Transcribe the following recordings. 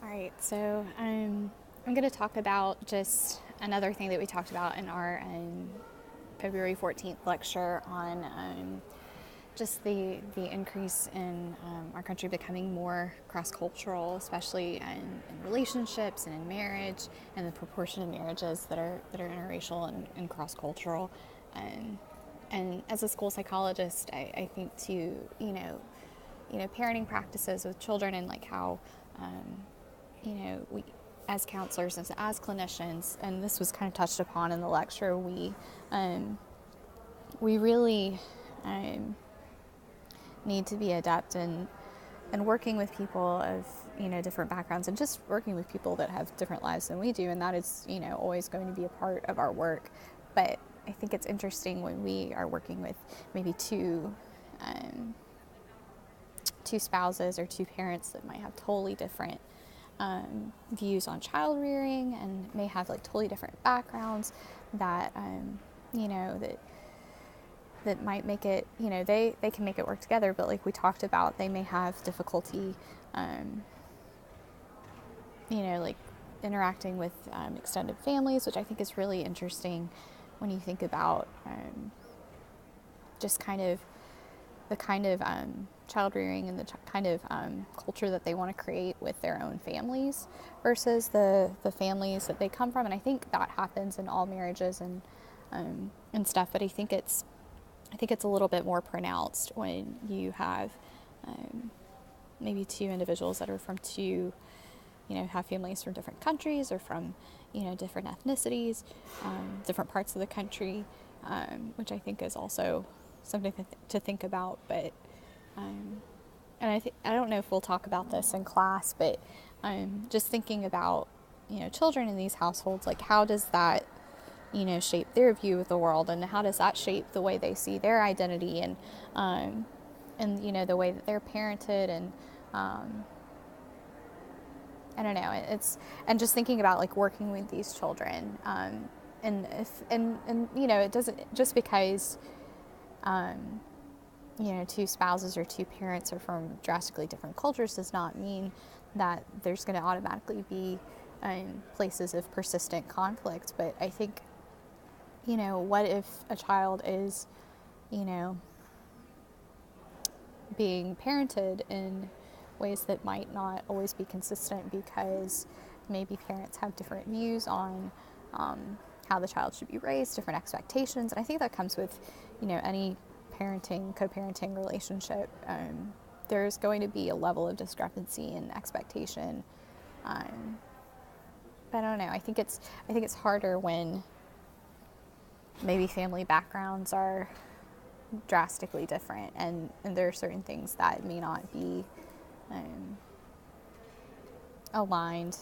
All right, so I'm going to talk about just another thing that we talked about in our February 14th lecture on just the increase in our country becoming more cross-cultural, especially in relationships and in marriage, and the proportion of marriages that are interracial and cross-cultural. And as a school psychologist, I think to parenting practices with children and like how we as counselors as clinicians, and this was kind of touched upon in the lecture, we really need to be adept in working with people of different backgrounds, and just working with people that have different lives than we do, and that is always going to be a part of our work. But I think it's interesting when we are working with maybe two spouses or two parents that might have totally different views on child rearing and may have like totally different backgrounds that that might make it, they can make it work together, but like we talked about, they may have difficulty like interacting with extended families, which I think is really interesting when you think about just the kind of child rearing and the kind of culture that they want to create with their own families versus the families that they come from. And I think that happens in all marriages and stuff, but I think it's a little bit more pronounced when you have maybe two individuals that are from two, have families from different countries or from, different ethnicities, different parts of the country, which I think is also something to think about. But and I don't know if we'll talk about this in class, but just thinking about children in these households, like how does that shape their view of the world, and how does that shape the way they see their identity, and the way that they're parented, and I don't know, and just thinking about like working with these children, it doesn't, just because two spouses or two parents are from drastically different cultures does not mean that there's going to automatically be places of persistent conflict. But I think, what if a child is, being parented in ways that might not always be consistent because maybe parents have different views on how the child should be raised, different expectations. And I think that comes with, any parenting, co-parenting relationship. There's going to be a level of discrepancy in expectation. But I don't know. I think it's harder when maybe family backgrounds are drastically different, and there are certain things that may not be aligned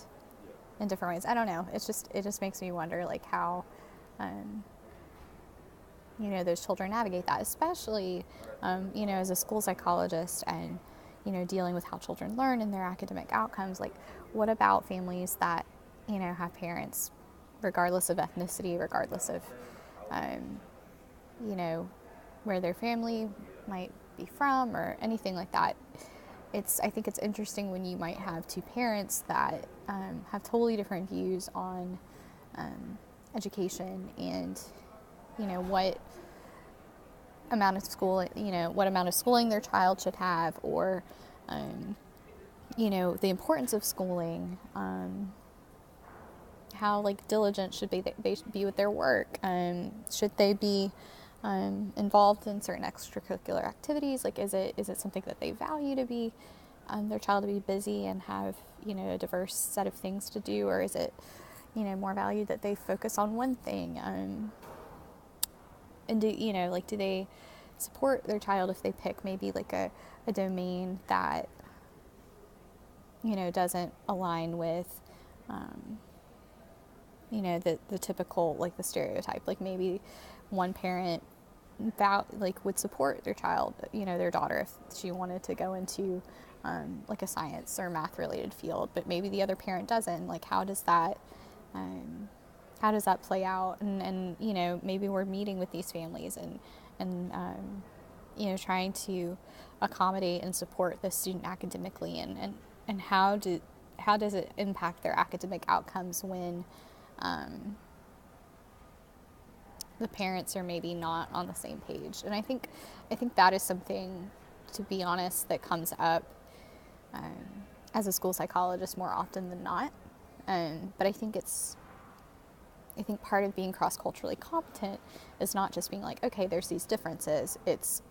in different ways. I don't know. It just makes me wonder, like how those children navigate that, especially as a school psychologist, and dealing with how children learn and their academic outcomes. Like, what about families that have parents, regardless of ethnicity, regardless of where their family might be from or anything like that. I think it's interesting when you might have two parents that have totally different views on education, and what amount of schooling their child should have, or the importance of schooling, how like diligent should they should be with their work, should they be involved in certain extracurricular activities, like is it something that they value to be their child to be busy and have a diverse set of things to do, or is it more valued that they focus on one thing, and do they support their child if they pick maybe like a domain that doesn't align with the typical, like the stereotype, like maybe one parent would support their child, their daughter, if she wanted to go into like a science or math related field, but maybe the other parent doesn't. Like, how does that play out? And maybe we're meeting with these families and trying to accommodate and support the student academically, and how do does it impact their academic outcomes when the parents are maybe not on the same page? And I think that is something, to be honest, that comes up as a school psychologist more often than not. But I think part of being cross-culturally competent is not just being like, okay, there's these differences. It's,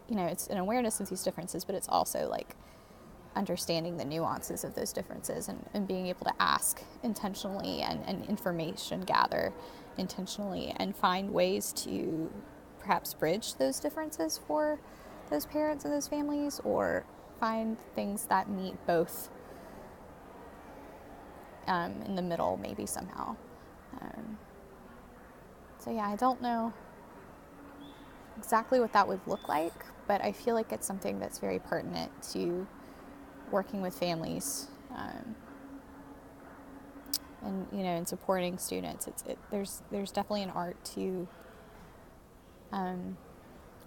it's an awareness of these differences, but it's also like understanding the nuances of those differences, and being able to ask intentionally, and information gather intentionally, and find ways to perhaps bridge those differences for those parents and those families, or find things that meet both in the middle, maybe somehow. So yeah, I don't know exactly what that would look like, but I feel like it's something that's very pertinent to working with families, and and supporting students. There's definitely an art to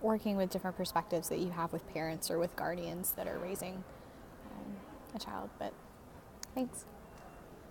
working with different perspectives that you have with parents or with guardians that are raising a child. But thanks.